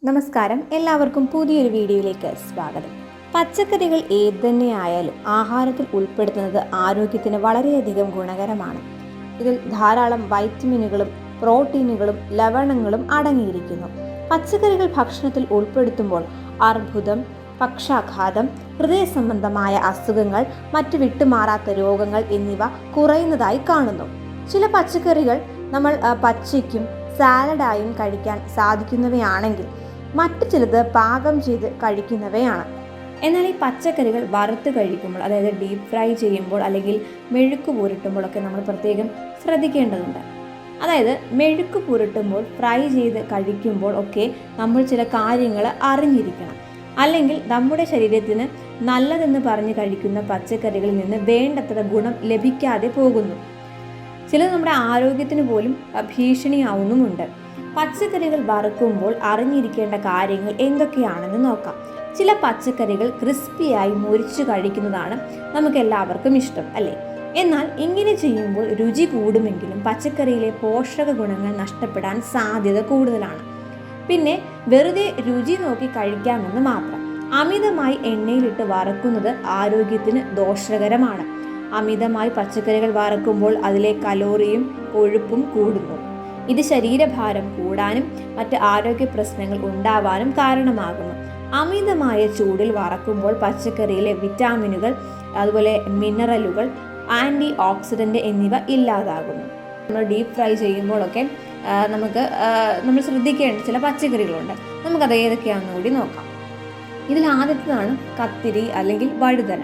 നമസ്കാരം, എല്ലാവർക്കും പുതിയൊരു വീഡിയോയിലേക്ക് സ്വാഗതം. പച്ചക്കറികൾ ഏത് തന്നെയായാലും ആഹാരത്തിൽ ഉൾപ്പെടുത്തുന്നത് ആരോഗ്യത്തിന് വളരെയധികം ഗുണകരമാണ്. ഇതിൽ ധാരാളം വൈറ്റമിനുകളും പ്രോട്ടീനുകളും ലവണങ്ങളും അടങ്ങിയിരിക്കുന്നു. പച്ചക്കറികൾ ഭക്ഷണത്തിൽ ഉൾപ്പെടുത്തുമ്പോൾ അർബുദം, പക്ഷാഘാതം, ഹൃദയ സംബന്ധമായ അസുഖങ്ങൾ, മറ്റു വിട്ടുമാറാത്ത രോഗങ്ങൾ എന്നിവ കുറയുന്നതായി കാണുന്നു. ചില പച്ചക്കറികൾ നമ്മൾ പച്ചയ്ക്കും സാലഡായും കഴിക്കാൻ സാധിക്കുന്നവയാണെങ്കിൽ മറ്റു ചിലത് പാകം ചെയ്ത് കഴിക്കുന്നവയാണ്. എന്നാൽ ഈ പച്ചക്കറികൾ വറുത്ത് കഴിക്കുമ്പോൾ, അതായത് ഡീപ്പ് ഫ്രൈ ചെയ്യുമ്പോൾ അല്ലെങ്കിൽ മെഴുക്ക് പുരട്ടുമ്പോഴൊക്കെ നമ്മൾ പ്രത്യേകം ശ്രദ്ധിക്കേണ്ടതുണ്ട്. അതായത് മെഴുക്ക് പുരട്ടുമ്പോൾ, ഫ്രൈ ചെയ്ത് കഴിക്കുമ്പോൾ ഒക്കെ നമ്മൾ ചില കാര്യങ്ങൾ അറിഞ്ഞിരിക്കണം. അല്ലെങ്കിൽ നമ്മുടെ ശരീരത്തിന് നല്ലതെന്ന് പറഞ്ഞ് കഴിക്കുന്ന പച്ചക്കറികളിൽ നിന്ന് വേണ്ടത്ര ഗുണം ലഭിക്കാതെ പോകുന്നു. ചിലത് നമ്മുടെ ആരോഗ്യത്തിന് പോലും ഭീഷണിയാവുന്നുമുണ്ട്. പച്ചക്കറികൾ വറുക്കുമ്പോൾ അറിഞ്ഞിരിക്കേണ്ട കാര്യങ്ങൾ എന്തൊക്കെയാണെന്ന് നോക്കാം. ചില പച്ചക്കറികൾ ക്രിസ്പിയായി മുറിച്ച് കഴിക്കുന്നതാണ് നമുക്കെല്ലാവർക്കും ഇഷ്ടം, അല്ലേ? എന്നാൽ ഇങ്ങനെ ചെയ്യുമ്പോൾ രുചി കൂടുമെങ്കിലും പച്ചക്കറിയിലെ പോഷക ഗുണങ്ങൾ നഷ്ടപ്പെടാൻ സാധ്യത കൂടുതലാണ്. പിന്നെ വെറുതെ രുചി നോക്കി കഴിക്കാമെന്ന് മാത്രം. അമിതമായി എണ്ണയിലിട്ട് വറക്കുന്നത് ആരോഗ്യത്തിന് ദോഷകരമാണ്. അമിതമായി പച്ചക്കറികൾ വറക്കുമ്പോൾ അതിലെ കലോറിയും കൊഴുപ്പും കൂടുന്നു. ഇത് ശരീരഭാരം കൂടാനും മറ്റ് ആരോഗ്യ പ്രശ്നങ്ങൾ ഉണ്ടാവാനും കാരണമാകുന്നു. അമിതമായ ചൂടിൽ വറക്കുമ്പോൾ പച്ചക്കറിയിലെ വിറ്റാമിനുകൾ, അതുപോലെ മിനറലുകൾ, ആൻറ്റി ഓക്സിഡൻ്റ് എന്നിവ ഇല്ലാതാകുന്നു. നമ്മൾ ഡീപ്പ് ഫ്രൈ ചെയ്യുമ്പോഴൊക്കെ നമ്മൾ ശ്രദ്ധിക്കേണ്ട ചില പച്ചക്കറികളുണ്ട്. നമുക്കത് ഏതൊക്കെയാണെന്ന് കൂടി നോക്കാം. ഇതിൽ ആദ്യത്തേതാണ് കത്തിരി അല്ലെങ്കിൽ വഴുതന.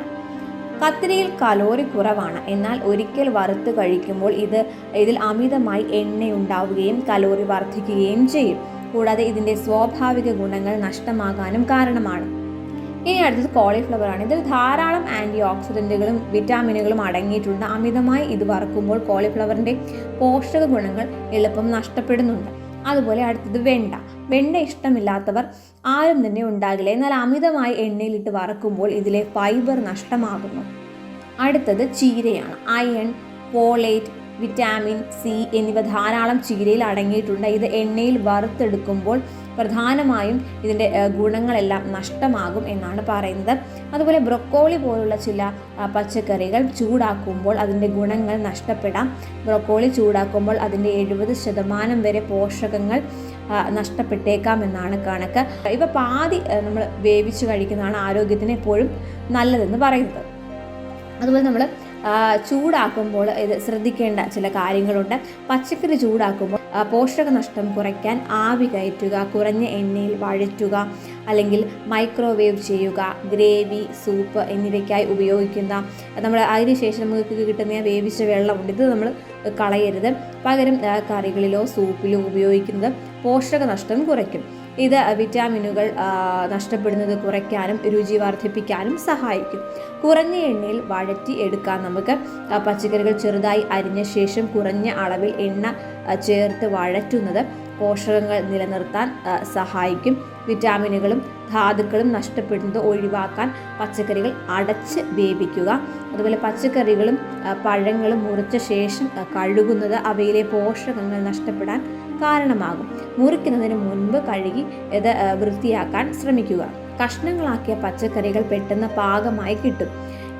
കത്തിരിയിൽ കലോറി കുറവാണ്. എന്നാൽ ഒരിക്കൽ വറുത്ത് കഴിക്കുമ്പോൾ ഇതിൽ അമിതമായി എണ്ണയുണ്ടാവുകയും കലോറി വർദ്ധിക്കുകയും ചെയ്യും. കൂടാതെ ഇതിൻ്റെ സ്വാഭാവിക ഗുണങ്ങൾ നഷ്ടമാകാനും കാരണമാണ്. ഇനി അടുത്തത് കോളിഫ്ലവർ ആണ്. ഇതിൽ ധാരാളം ആൻറ്റി ഓക്സിഡൻറ്റുകളും വിറ്റാമിനുകളും അടങ്ങിയിട്ടുണ്ട്. അമിതമായി ഇത് വറുക്കുമ്പോൾ കോളിഫ്ലവറിൻ്റെ പോഷക ഗുണങ്ങൾ എളുപ്പം നഷ്ടപ്പെടുന്നുണ്ട്. അതുപോലെ അടുത്തത് വെണ്ട ഇഷ്ടമില്ലാത്തവർ ആരും തന്നെ ഉണ്ടാകില്ല. എന്നാൽ അമിതമായി എണ്ണയിലിട്ട് വറക്കുമ്പോൾ ഇതിലെ ഫൈബർ നഷ്ടമാകുന്നു. അടുത്തത് ചീരയാണ്. അയൺ, ഫോളേറ്റ്, വിറ്റാമിൻ സി എന്നിവ ധാരാളം ചീരയിൽ അടങ്ങിയിട്ടുണ്ട്. ഇത് എണ്ണയിൽ വറുത്തെടുക്കുമ്പോൾ പ്രധാനമായും ഇതിൻ്റെ ഗുണങ്ങളെല്ലാം നഷ്ടമാകും എന്നാണ് പറയുന്നത്. അതുപോലെ ബ്രൊക്കോളി പോലുള്ള ചില പച്ചക്കറികൾ ചൂടാക്കുമ്പോൾ അതിൻ്റെ ഗുണങ്ങൾ നഷ്ടപ്പെടാം. ബ്രൊക്കോളി ചൂടാക്കുമ്പോൾ അതിൻ്റെ 70% വരെ പോഷകങ്ങൾ നഷ്ടപ്പെട്ടേക്കാം എന്നാണ് കണക്ക്. ഇവ പാതി നമ്മൾ വേവിച്ച് കഴിക്കുന്നതാണ് ആരോഗ്യത്തിന് എപ്പോഴും നല്ലതെന്ന് പറയുന്നത്. അതുപോലെ നമ്മൾ ചൂടാക്കുമ്പോൾ ഇത് ശ്രദ്ധിക്കേണ്ട ചില കാര്യങ്ങളുണ്ട്. പച്ചക്കറി ചൂടാക്കുമ്പോൾ പോഷക നഷ്ടം കുറയ്ക്കാൻ ആവി കയറ്റുക, കുറഞ്ഞ എണ്ണയിൽ വഴറ്റുക, അല്ലെങ്കിൽ മൈക്രോവേവ് ചെയ്യുക. ഗ്രേവി, സൂപ്പ് എന്നിവയ്ക്കായി ഉപയോഗിക്കുന്ന നമ്മൾ അതിനുശേഷം നമുക്ക് കിട്ടുന്ന വേവിച്ച വെള്ളമുണ്ട്, ഇത് നമ്മൾ കളയരുത്. പകരം കറികളിലോ സൂപ്പിലോ ഉപയോഗിക്കുന്നത് പോഷക നഷ്ടം കുറയ്ക്കും. ഇത് വിറ്റാമിനുകൾ നഷ്ടപ്പെടുന്നത് കുറയ്ക്കാനും രുചി വർദ്ധിപ്പിക്കാനും സഹായിക്കും. കുറഞ്ഞ എണ്ണയിൽ വഴറ്റി എടുക്കാൻ നമുക്ക് പച്ചക്കറികൾ ചെറുതായി അരിഞ്ഞ ശേഷം കുറഞ്ഞ അളവിൽ എണ്ണ ചേർത്ത് വഴറ്റുന്നത് പോഷകങ്ങൾ നിലനിർത്താൻ സഹായിക്കും. വിറ്റാമിനുകളും ധാതുക്കളും നഷ്ടപ്പെടുന്നത് ഒഴിവാക്കാൻ പച്ചക്കറികൾ അടച്ച് വേവിക്കുക. അതുപോലെ പച്ചക്കറികളും പഴങ്ങളും മുറിച്ച ശേഷം കഴുകുന്നത് അവയിലെ പോഷകങ്ങൾ നഷ്ടപ്പെടാൻ കാരണമാകും. മുറിക്കുന്നതിന് മുൻപ് കഴുകി ഇത് വൃത്തിയാക്കാൻ ശ്രമിക്കുക. കഷ്ണങ്ങളാക്കിയ പച്ചക്കറികൾ പെട്ടെന്ന് പാകമായി കിട്ടും.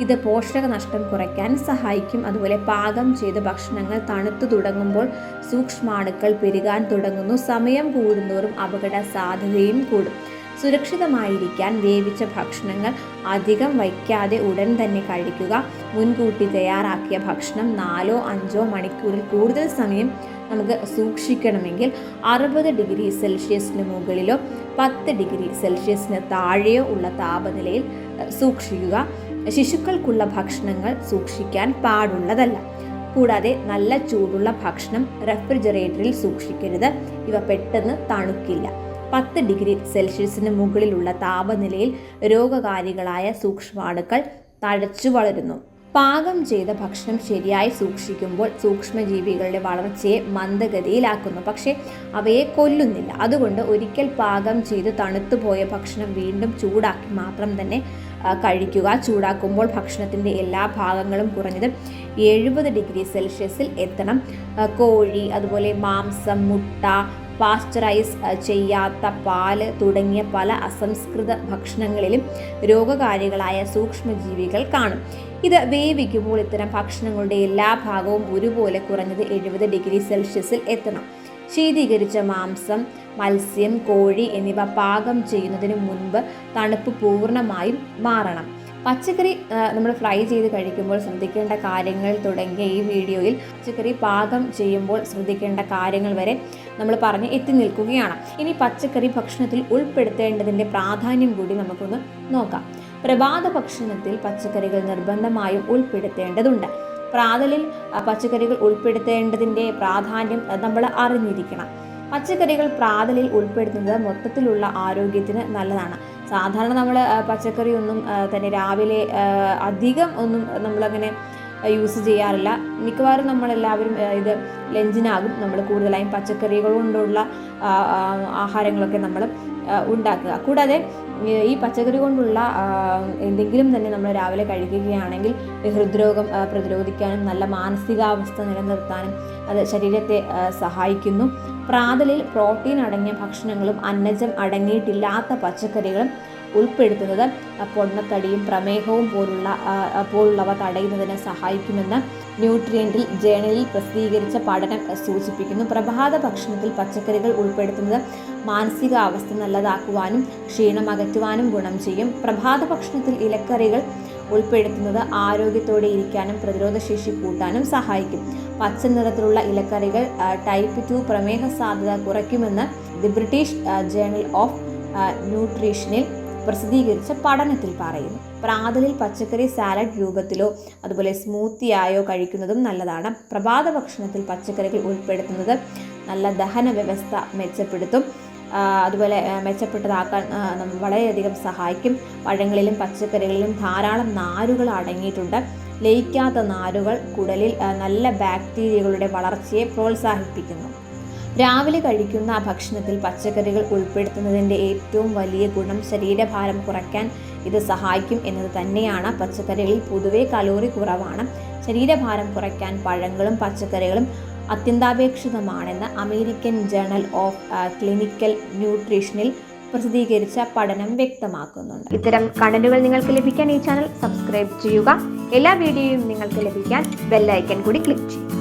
ഇത് പോഷക നഷ്ടം കുറയ്ക്കാൻ സഹായിക്കും. അതുപോലെ പാകം ചെയ്ത ഭക്ഷണങ്ങൾ തണുത്തു തുടങ്ങുമ്പോൾ സൂക്ഷ്മാണുക്കൾ പെരുകാൻ തുടങ്ങുന്നു. സമയം കൂടുന്തോറും അപകട സാധ്യതയും കൂടും. സുരക്ഷിതമായിരിക്കാൻ വേവിച്ച ഭക്ഷണങ്ങൾ അധികം വയ്ക്കാതെ ഉടൻ തന്നെ കഴിക്കുക. മുൻകൂട്ടി തയ്യാറാക്കിയ ഭക്ഷണം 4-5 മണിക്കൂറിൽ കൂടുതൽ സമയം നമുക്ക് സൂക്ഷിക്കണമെങ്കിൽ 60 ഡിഗ്രി സെൽഷ്യസിന് മുകളിലോ 10 ഡിഗ്രി സെൽഷ്യസിന് താഴെയോ ഉള്ള താപനിലയിൽ സൂക്ഷിക്കുക. ശിശുക്കൾക്കുള്ള ഭക്ഷണങ്ങൾ സൂക്ഷിക്കാൻ പാടുള്ളതല്ല. കൂടാതെ നല്ല ചൂടുള്ള ഭക്ഷണം റെഫ്രിജറേറ്ററിൽ സൂക്ഷിക്കരുത്. ഇവ പെട്ടെന്ന് തണുക്കില്ല. 10 ഡിഗ്രി സെൽഷ്യസിന് മുകളിലുള്ള താപനിലയിൽ രോഗകാരികളായ സൂക്ഷ്മാണുക്കൾ തഴച്ചു വളരുന്നു. പാകം ചെയ്ത ഭക്ഷണം ശരിയായി സൂക്ഷിക്കുമ്പോൾ സൂക്ഷ്മജീവികളുടെ വളർച്ചയെ മന്ദഗതിയിലാക്കുന്നു, പക്ഷേ അവയെ കൊല്ലുന്നില്ല. അതുകൊണ്ട് ഒരിക്കൽ പാകം ചെയ്ത് തണുത്തുപോയ ഭക്ഷണം വീണ്ടും ചൂടാക്കി മാത്രം തന്നെ കഴിക്കുക. ചൂടാക്കുമ്പോൾ ഭക്ഷണത്തിൻ്റെ എല്ലാ ഭാഗങ്ങളും കുറഞ്ഞത് 70 ഡിഗ്രി സെൽഷ്യസിൽ എത്തണം. കോഴി, അതുപോലെ മാംസം, മുട്ട, പാസ്ചറൈസ് ചെയ്യാത്ത പാല് തുടങ്ങിയ പല അസംസ്കൃത ഭക്ഷണങ്ങളിലും രോഗകാരികളായ സൂക്ഷ്മജീവികൾ കാണും. ഇത് വേവിക്കുമ്പോൾ ഇത്തരം ഭക്ഷണങ്ങളുടെ എല്ലാ ഭാഗവും ഒരുപോലെ കുറഞ്ഞത് 70 ഡിഗ്രി സെൽഷ്യസിൽ എത്തണം. ശീതീകരിച്ച മാംസം, മത്സ്യം, കോഴി എന്നിവ പാകം ചെയ്യുന്നതിന് മുൻപ് തണുപ്പ് പൂർണ്ണമായും മാറണം. പച്ചക്കറി നമ്മൾ ഫ്രൈ ചെയ്ത് കഴിക്കുമ്പോൾ ശ്രദ്ധിക്കേണ്ട കാര്യങ്ങൾ തുടങ്ങിയ ഈ വീഡിയോയിൽ പച്ചക്കറി പാകം ചെയ്യുമ്പോൾ ശ്രദ്ധിക്കേണ്ട കാര്യങ്ങൾ വരെ നമ്മൾ പറഞ്ഞ് എത്തി നിൽക്കുകയാണ്. ഇനി പച്ചക്കറി ഭക്ഷണത്തിൽ ഉൾപ്പെടുത്തേണ്ടതിൻ്റെ പ്രാധാന്യം കൂടി നമുക്കൊന്ന് നോക്കാം. പ്രഭാത ഭക്ഷണത്തിൽ പച്ചക്കറികൾ നിർബന്ധമായും ഉൾപ്പെടുത്തേണ്ടതുണ്ട്. പ്രാതലിൽ പച്ചക്കറികൾ ഉൾപ്പെടുത്തേണ്ടതിൻ്റെ പ്രാധാന്യം നമ്മൾ അറിഞ്ഞിരിക്കണം. പച്ചക്കറികൾ പ്രാതലിൽ ഉൾപ്പെടുത്തുന്നത് മൊത്തത്തിലുള്ള ആരോഗ്യത്തിന് നല്ലതാണ്. സാധാരണ നമ്മൾ പച്ചക്കറി ഒന്നും തന്നെ രാവിലെ അധികം ഒന്നും നമ്മളങ്ങനെ യൂസ് ചെയ്യാറില്ല. മിക്കവാറും നമ്മളെല്ലാവരും ഇത് ലഞ്ചിനാകും നമ്മൾ കൂടുതലായും പച്ചക്കറികൾ കൊണ്ടുള്ള ആഹാരങ്ങളൊക്കെ നമ്മൾ ഉണ്ടാക്കുക. കൂടാതെ ഈ പച്ചക്കറി കൊണ്ടുള്ള എന്തെങ്കിലും തന്നെ നമ്മൾ രാവിലെ കഴിക്കുകയാണെങ്കിൽ ഹൃദ്രോഗം പ്രതിരോധിക്കാനും നല്ല മാനസികാവസ്ഥ നിലനിർത്താനും അത് ശരീരത്തെ സഹായിക്കുന്നു. പ്രാതലിൽ പ്രോട്ടീൻ അടങ്ങിയ ഭക്ഷണങ്ങളും അന്നജം അടങ്ങിയിട്ടില്ലാത്ത പച്ചക്കറികളും ഉൾപ്പെടുത്തുന്നത് പൊണ്ണത്തടിയും പ്രമേഹവും പോലുള്ളവ തടയുന്നതിന് സഹായിക്കുമെന്ന് ന്യൂട്രിയൻ്റിൽ ജേണലിൽ പ്രസിദ്ധീകരിച്ച പഠനം സൂചിപ്പിക്കുന്നു. പ്രഭാത ഭക്ഷണത്തിൽ പച്ചക്കറികൾ ഉൾപ്പെടുത്തുന്നത് മാനസികാവസ്ഥ നല്ലതാക്കുവാനും ക്ഷീണം അകറ്റുവാനും ഗുണം ചെയ്യും. പ്രഭാത ഭക്ഷണത്തിൽ ഇലക്കറികൾ ഉൾപ്പെടുത്തുന്നത് ആരോഗ്യത്തോടെ ഇരിക്കാനും പ്രതിരോധശേഷി കൂട്ടാനും സഹായിക്കും. പച്ച നിറത്തിലുള്ള ഇലക്കറികൾ ടൈപ്പ് 2 പ്രമേഹ സാധ്യത കുറയ്ക്കുമെന്ന് ദി ബ്രിട്ടീഷ് ജേണൽ ഓഫ് ന്യൂട്രീഷനിൽ പ്രസിദ്ധീകരിച്ച പഠനത്തിൽ പറയുന്നു. പ്രാതലിൽ പച്ചക്കറി സാലഡ് രൂപത്തിലോ അതുപോലെ സ്മൂത്തിയായോ കഴിക്കുന്നതും നല്ലതാണ്. പ്രഭാത ഭക്ഷണത്തിൽ പച്ചക്കറികൾ ഉൾപ്പെടുത്തുന്നത് നല്ല ദഹന വ്യവസ്ഥ മെച്ചപ്പെടുത്തും, അതുപോലെ മെച്ചപ്പെട്ടതാക്കാൻ വളരെയധികം സഹായിക്കും. പഴങ്ങളിലും പച്ചക്കറികളിലും ധാരാളം നാരുകൾ അടങ്ങിയിട്ടുണ്ട്. ലയിക്കാത്ത നാരുകൾ കുടലിൽ നല്ല ബാക്ടീരിയകളുടെ വളർച്ചയെ പ്രോത്സാഹിപ്പിക്കുന്നു. രാവിലെ കഴിക്കുന്ന ഭക്ഷണത്തിൽ പച്ചക്കറികൾ ഉൾപ്പെടുത്തുന്നതിൻ്റെ ഏറ്റവും വലിയ ഗുണം ശരീരഭാരം കുറയ്ക്കാൻ ഇത് സഹായിക്കും എന്നത് തന്നെയാണ്. പച്ചക്കറികളിൽ പൊതുവെ കലോറി കുറവാണ്. ശരീരഭാരം കുറയ്ക്കാൻ പഴങ്ങളും പച്ചക്കറികളും അത്യന്താപേക്ഷിതമാണെന്ന് അമേരിക്കൻ ജേണൽ ഓഫ് ക്ലിനിക്കൽ ന്യൂട്രീഷനിൽ പ്രസിദ്ധീകരിച്ച പഠനം വ്യക്തമാക്കുന്നുണ്ട്. ഇത്തരം കണ്ടന്റുകൾ നിങ്ങൾക്ക് ലഭിക്കാൻ ഈ ചാനൽ സബ്സ്ക്രൈബ് ചെയ്യുക. എല്ലാ വീഡിയോയും നിങ്ങൾക്ക് ലഭിക്കാൻ ബെൽ ഐക്കൺ കൂടി ക്ലിക്ക് ചെയ്യുക.